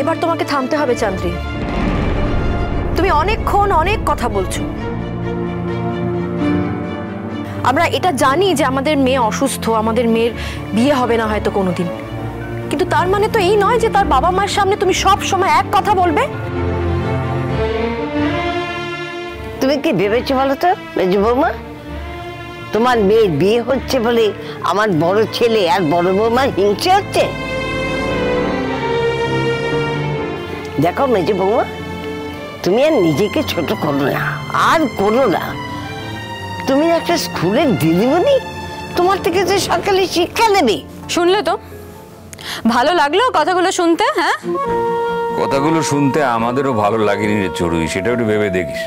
এবার তোমাকে থামতে হবে চান্দ্রী। তুমি অনেকক্ষণ অনেক কথা বলছো। আমরা এটা জানি যে আমাদের মেয়ে অসুস্থ, আমাদের মেয়ের বিয়ে হবে না হয়তো কোনোদিন, কিন্তু তার মানে তো এই নয় যে তার বাবা মায়ের সামনে তুমি সব সময় এক কথা বলবে। তুমি কি ভেবেছো বলো তো মেজো বৌমা, তোমার মেয়ের বিয়ে হচ্ছে বলে আমার বড় ছেলে আর বড় বৌমার হিংসে হচ্ছে? দেখো মেজো বৌমা, তুমি আর নিজেকে ছোট করো না, আর করো না। তুমি একটা স্কুলের দিদিমণি, তোমার থেকে যে সকালে শিক্ষা নেবে। শুনলে তো, ভালো লাগলো কথাগুলো শুনতে? হ্যাঁ, কথাগুলো শুনতে আমাদেরও ভালো লাগেনি রে চড়ুই, সেটা একটু ভেবে দেখিস।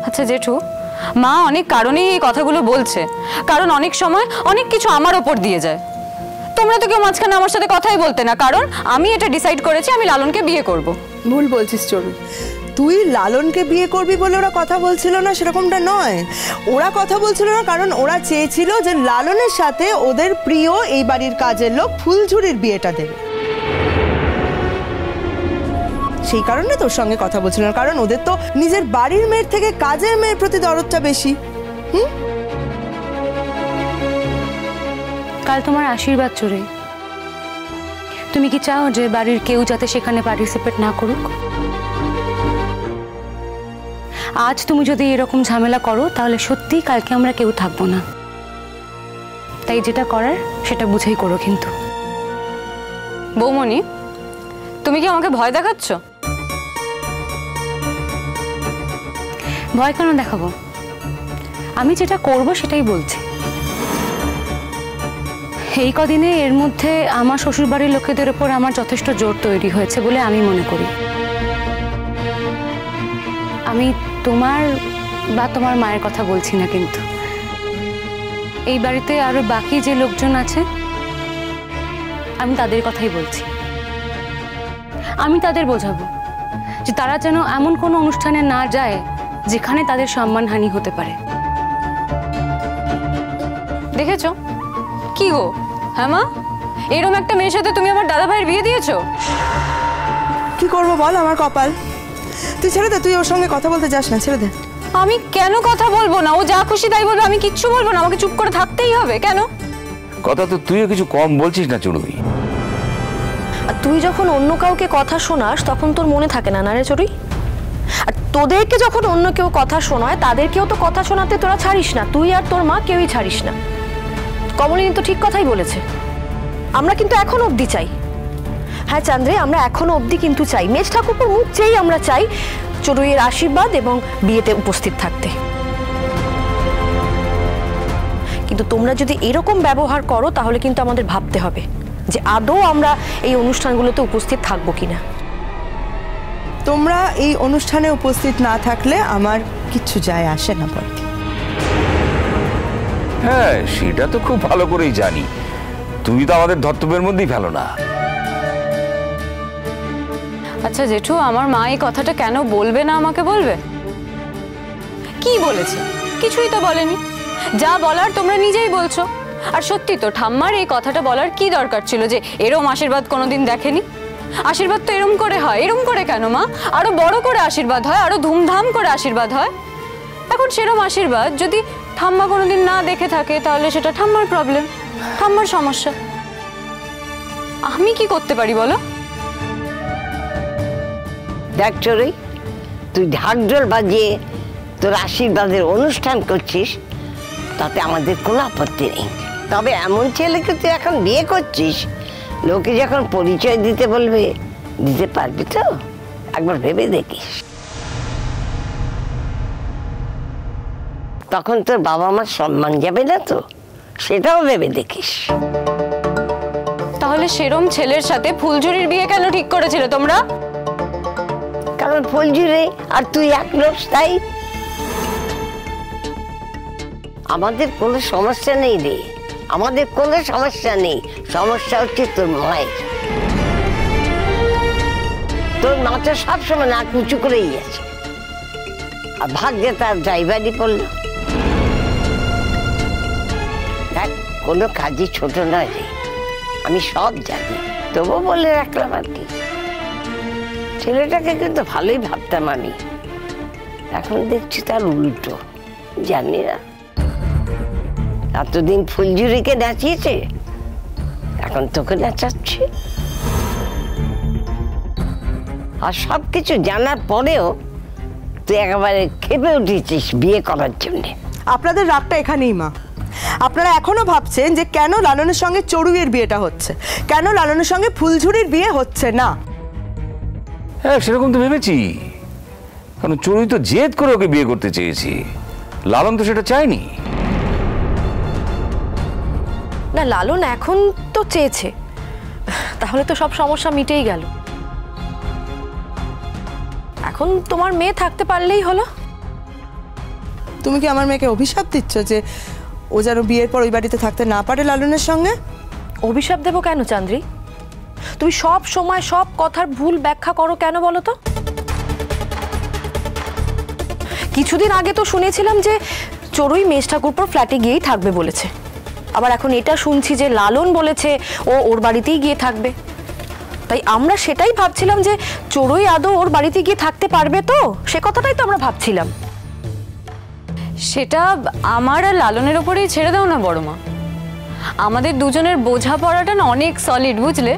আচ্ছা জেঠু, মা অনেক কারণেই এই কথাগুলো বলছে, কারণ অনেক সময় অনেক কিছু আমার ওপর দিয়ে যায়। তোমরা তো কেউ মাঝখানে আমার সাথে কথাই বলতে না, কারণ আমি এটা ডিসাইড করেছি আমি লালনকে বিয়ে করব। ভুল বলছিস চড়ুই, তুই লালনকে বিয়ে করবি বলে ওরা কথা বলছিল না, সেরকমটা নয়। ওরা কথা বলছিল না কারণ ওরা চেয়েছিল যে লালনের সাথে ওদের প্রিয় এই বাড়ির কাজের লোক ফুলঝুরির বিয়েটা দেবে, সেই কারণে তোর সঙ্গে কথা বলছিল না, কারণ ওদের তো নিজের বাড়ির মেয়ের থেকে কাজের মেয়ের প্রতি দরদটা বেশি। কাল তোমার আশীর্বাদ চড়ুই, তুমি কি চাও যে বাড়ির কেউ যাতে সেখানে পার্টিসিপেট না করুক? আজ তুমি যদি এরকম ঝামেলা করো তাহলে সত্যিই কালকে আমরা কেউ থাকবো না। তাই যেটা করার সেটা বুঝেই করো। কিন্তু বৌমণি, তুমি কি আমাকে ভয় দেখাচ্ছ? ভয় কেন দেখাবো? আমি যেটা করব সেটাই বলছি। এই কদিনে এর মধ্যে আমার শ্বশুরবাড়ির লোকেদের উপর আমার যথেষ্ট জোর তৈরি হয়েছে বলে আমি মনে করি। আমি তোমার বা তোমার মায়ের কথা বলছি না, কিন্তু এই বাড়িতে আরো বাকি যে লোকজন আছে আমি তাদের কথাই বলছি। আমি তাদের বোঝাবো যে তারা যেন এমন কোনো অনুষ্ঠানে না যায় যেখানে তাদের সম্মানহানি হতে পারে। দেখেছো কি গো? হ্যাঁ মা, এরকম একটা মেয়ের সাথে তুমি আমার দাদা ভাইয়ের বিয়ে দিয়েছো। কি করবো বল, আমার কপাল। তুই ছেড়ে দে, তুই ওর সঙ্গে কথা বলতে যাস না, ছেড়ে দে। আমি কেন কথা বলবো না? ও যা খুশি তাই বলবে, আমি কিচ্ছু বলবো না? আমাকে চুপ করে থাকতেই হবে কেন? কথা তো তুইও কিছু কম বলছিস না চড়ুই। আর তুই যখন অন্য কাউকে কথা শোনাস তখন তোর মনে থাকে না, না রে চড়ুই? আর তোদেরকে যখন অন্য কেউ কথা শোনায় তাদেরকেও তো কথা শোনাতে তোরা ছাড়িস না, তুই আর তোর মা কেউই ছাড়িস না। কমলিনী তো ঠিক কথাই বলেছে, আমরা কিন্তু এখন অবধি চাই। হ্যাঁ চান্দ্রে, আমরা এখনো অবধি কিন্তু চাই, মেজ ঠাকুরপুর মুখ চেয়েই আমরা চাই চড়ুইয়ের আশীর্বাদ এবং বিয়েতে উপস্থিত থাকতে। কিন্তু তোমরা যদি এরকম ব্যবহার করো তাহলে কিন্তু আমাদের ভাবতে হবে যে আদৌ আমরা এই অনুষ্ঠানগুলোতে উপস্থিত থাকবো কিনা। তোমরা এই অনুষ্ঠানে উপস্থিত না থাকলে আমার কিচ্ছু যায় আসে না বলতে। হ্যাঁ, সেটা তো খুব ভালো করেই জানি, তুমি তো আমাদের ধর্তব্যের মধ্যেই ফেলো না। আচ্ছা জেঠু, আমার মা এই কথাটা কেন বলবে না আমাকে বলবে? কি বলেছে? কিছুই তো বলেনি। যা বলার তোমরা নিজেই বলছো। আর সত্যি তো ঠাম্মার এই কথাটা বলার কি দরকার ছিল যে এরম আশীর্বাদ কোনোদিন দেখেনি? আশীর্বাদ তো এরম করে হয়। এরম করে কেন মা? আরো বড় করে আশীর্বাদ হয়, আরো ধুমধাম করে আশীর্বাদ হয়। এখন সেরম আশীর্বাদ যদি ঠাম্মা কোনোদিন না দেখে থাকে তাহলে সেটা ঠাম্মার প্রবলেম, ঠাম্মার সমস্যা। আমি কি করতে পারি বলো? দেখ চড়ুই, তুই ঢাকঢোল বাজিয়ে তোর আশীর্বাদের অনুষ্ঠান করছিস, তাতে আমাদের কোনো আপত্তি নেই। তবে এমন ছেলেকে তুই এখন বিয়ে করছিস, লোকে যখন পরিচয় দিতে বলবে দিতে পারবি তো? একবার ভেবে দেখিস। তখন তোর বাবা মার সম্মান যাবে না তো? সেটাও ভেবে দেখিস। তাহলে সেরম ছেলের সাথে ফুলঝুরির বিয়ে কেন ঠিক করেছিলে তোমরা? কারণ ফুলঝুরি আর তুই এক লোক, তাই। আমাদের কোনো সমস্যা নেই রে, আমাদের কোনো সমস্যা নেই। সমস্যা হচ্ছে তোর মায়ের। তোর মা তো সবসময় নাক উঁচু করেই আছে, আর ভাগ্যে তার ড্রাইভারই পড়লো। দেখ, কোনো কাজই ছোট নয় রে, আমি সব জানি, তবু বলে রাখলাম আর কি। ছেলেটাকে কিন্তু ভালোই ভাবতাম আমি, এখন দেখছি তার উল্টো। জানি না, এতদিন ফুলঝুরিকে নাচিয়েছে, এখন তোকে নাচাচ্ছে। আর সবকিছু জানার পরেও তুই একেবারে খেপে উঠেছিস বিয়ে করার জন্য। আপনাদের রাগটা এখানেই মা। আপনারা এখনো ভাবছেন যে কেন লালনের সঙ্গে চড়ুইয়ের বিয়েটা হচ্ছে, কেন লালনের সঙ্গে ফুলঝুরির বিয়ে হচ্ছে না। হ্যাঁ, সেরকম তো ভেবেছি, কারণ চড়ুই তো জেদ করে ওকে বিয়ে করতে চেয়েছি, লালন তো সেটা চায়নি। না, লালন এখন তো চেয়েছে, তাহলে তো সব সমস্যা মিটেই গেল। এখন তোমার মেয়ে থাকতে পারলেই হলো। তুমি কি আমার মেয়েকে অভিশাপ দিচ্ছ যে ও যেন বিয়ের পর ওই বাড়িতে থাকতে না পারে লালনের সঙ্গে? অভিশাপ দেবো কেন চান্দ্রি? তুমি সব সময় সব কথার ভুল ব্যাখ্যা করো কেন বলো তো? কিছুদিন আগে তো শুনেছিলাম যে চড়ুই মেজ ঠাকুরপোর ফ্ল্যাটে গিয়েই থাকবে বলেছে, আবার এখন এটা শুনছি যে লালন বলেছে ও ওর বাড়িতেই গিয়ে থাকবে। তাই আমরা সেটাই ভাবছিলাম যে চড়ুই আদৌ ওর বাড়িতে গিয়ে থাকতে পারবে তো, সে কথাটাই তো আমরা ভাবছিলাম। সেটা আমার আর লালনের ওপরেই ছেড়ে দাও না বড় মা। আমাদের দুজনের বোঝাপড়াটা না অনেক সলিড, বুঝলে?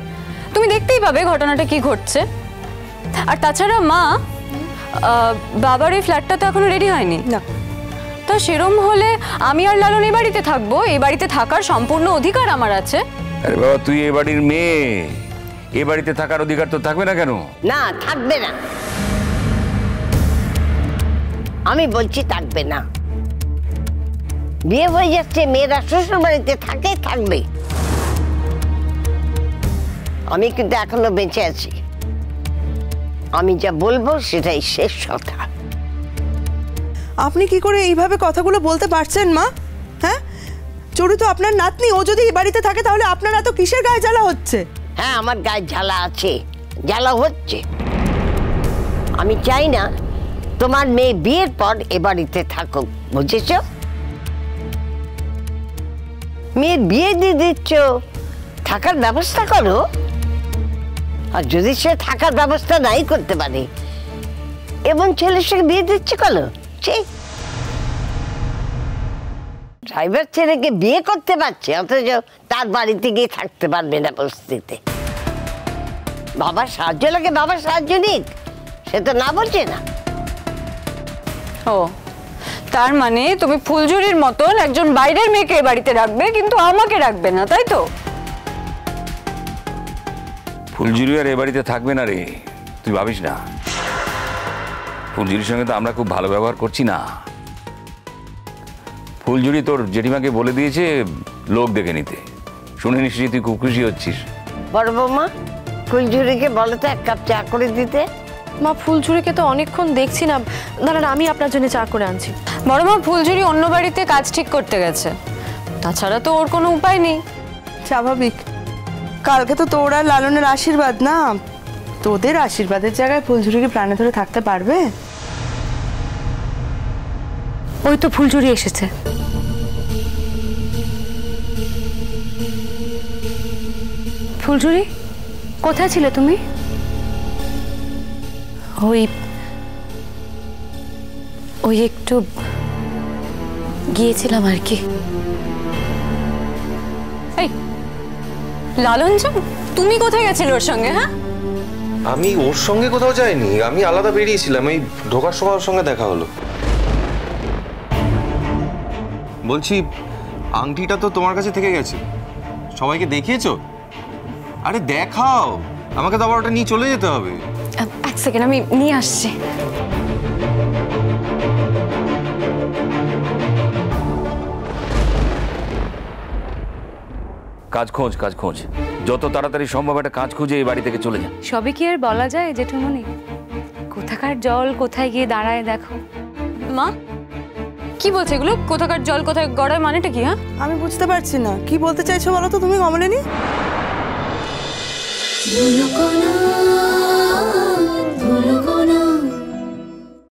তুমি দেখতেই পাবে ঘটনাটা কি ঘটছে। আর তাছাড়া মা, বাবার এই ফ্ল্যাটটা তো এখনো রেডি হয়নি না। তা সেরম হলে আমি আর লালন এই বাড়িতে থাকবো, এই বাড়িতে থাকার সম্পূর্ণ অধিকার আমার আছে। আরে বাবা, তুই এ বাড়ির মেয়ে, এ বাড়িতে থাকার অধিকার তো থাকবে না কেন? না, থাকবে না। আমি বলছি থাকবে না। বিয়ে হয়ে যাচ্ছে, মেয়েরা শ্বশুর বাড়িতে থাকবে। আমি কিন্তু এখনো বেঁচে আছি, আমি যা বলবো সেটাই শেষ কথা। আপনি কি করে এইভাবে কথাগুলো বলতে পারছেন মা? হ্যাঁ, চড়ুই তো আপনার নাতনি, ও যদি এই বাড়িতে থাকে তাহলে আপনার এত কিসের গায়ে জ্বালা হচ্ছে? হ্যাঁ, আমার গায়ে জ্বালা আছে, জ্বালা হচ্ছে। আমি চাই না তোমার মেয়ে বিয়ের পর এ বাড়িতে থাকুক, বুঝেছ? মেয়ের বিয়ে দিয়ে দিচ্ছ, থাকার ব্যবস্থা করো। আর যদি সে থাকার ব্যবস্থা নাই করতে পারে, এবং ছেলের সঙ্গে বিয়ে দিচ্ছে কেন? ড্রাইভার ছেলেকে বিয়ে করতে পারছে, অথচ তার বাড়িতে গিয়ে থাকতে পারবে না বস্তিতে। বাবার সাহায্য লাগে, বাবার সাহায্য নিক, সে তো না বলছে না। ও, তার মানে তুমি ফুলঝুরির মতন একজন বাইরের মেয়েকে এই বাড়িতে রাখবে, কিন্তু আমাকে রাখবে না, তাই তো? ফুলঝুরি আর এ বাড়িতে থাকবে না রে, তুই ভাবিস না। ফুলঝুরির সঙ্গে তো আমরা খুব ভালো ব্যবহার করছি না। ফুলঝুরি তোর জেঠিমাকে বলে দিয়েছে লোক দেখে নিতে। শুনে নিশ্চয়ই তুই খুব খুশি হচ্ছিস। বড় বৌমা, ফুলঝুরিকে বলো তো এক কাপ চা করে দিতে। মা, ফুলঝুরিকে তো অনেকক্ষণ দেখছি না, দাঁড়ান আমি আপনার জন্য চা করে আনছি। বড় মা, ফুলঝুরি অন্য বাড়িতে কাজ ঠিক করতে গেছে, তাছাড়া তো ওর কোনো উপায় নেই। স্বাভাবিক, কালকে তো তোর আর লালনের আশীর্বাদ না, তোদের আশীর্বাদের জায়গায় ফুলঝুরি কি প্রাণে ধরে থাকতে পারবে? ওই তো ফুলঝুরি এসেছে। ফুলঝুরি, কোথায় ছিলে তুমি? ওই একটু গিয়েছিলাম আর কি। এই লালন, তুমি কোথায় গেছিলে ওর সঙ্গে? হ্যাঁ, আমি ওর সঙ্গে কোথাও যাইনি, আমি আলাদা বেরিয়েছিলাম। এই ঢোকার সময় ওর সঙ্গে দেখা হলো। বলছি, আংটিটা তো তোমার কাছে থেকে গেছে, সবাইকে দেখিয়েছো? আরে দেখাও, আমাকে তো আবার ওটা নিয়ে চলে যেতে হবে। এক সেকেন্ড, আমি নিয়ে আসছি। কাজ খোঁজ, কাজ খোঁজ, যত তাড়াতাড়ি সম্ভব একটা কাজ খুঁজে এই বাড়ি থেকে চলে যা। সবই কি আর বলা যায় জেঠুমনি? কোথাকার জল কোথায় গিয়ে দাঁড়ায় দেখো। মা, কি বলছে এগুলো? কোথাকার জল কোথায় গড়ায়, মানেটা কি? হ্যাঁ, আমি বুঝতে পারছি না, কি বলতে চাইছো বলো তো তুমি কমলিনী?